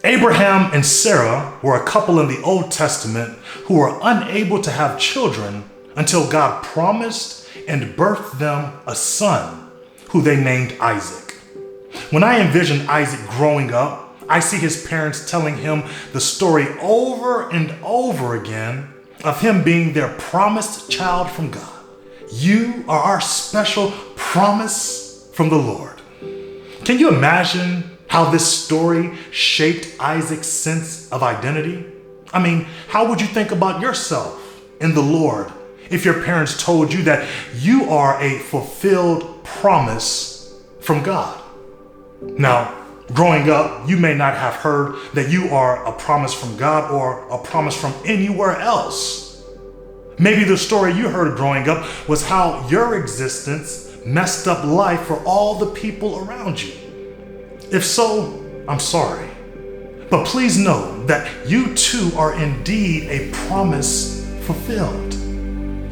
Abraham and Sarah were a couple in the Old Testament who were unable to have children until God promised and birthed them a son who they named Isaac. When I envision Isaac growing up, I see his parents telling him the story over and over again of him being their promised child from God. You are our special promise from the Lord. Can you imagine how this story shaped Isaac's sense of identity? I mean, how would you think about yourself in the Lord if your parents told you that you are a fulfilled promise from God? Now, growing up, you may not have heard that you are a promise from God or a promise from anywhere else. Maybe the story you heard growing up was how your existence messed up life for all the people around you. If so, I'm sorry. But please know that you too are indeed a promise fulfilled.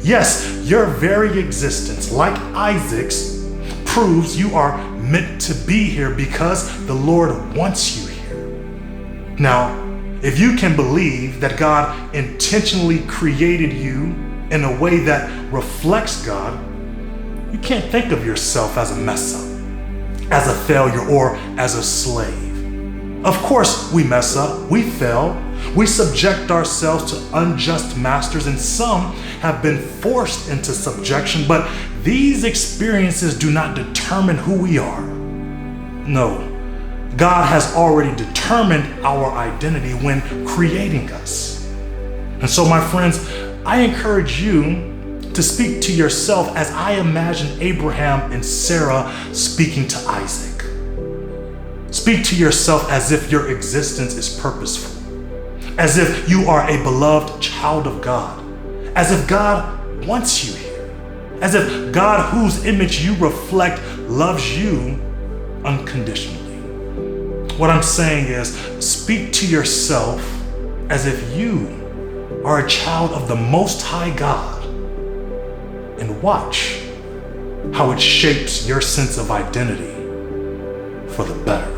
Yes, your very existence, like Isaac's, proves you are meant to be here because the Lord wants you here. Now, if you can believe that God intentionally created you in a way that reflects God, you can't think of yourself as a mess up, as a failure, or as a slave. Of course, we mess up, we fail, we subject ourselves to unjust masters, and some have been forced into subjection, but these experiences do not determine who we are. No, God has already determined our identity when creating us. And so, my friends, I encourage you to speak to yourself as I imagine Abraham and Sarah speaking to Isaac. Speak to yourself as if your existence is purposeful, as if you are a beloved child of God, as if God wants you here, as if God, whose image you reflect, loves you unconditionally. What I'm saying is, speak to yourself as if you are a child of the Most High God, and watch how it shapes your sense of identity for the better.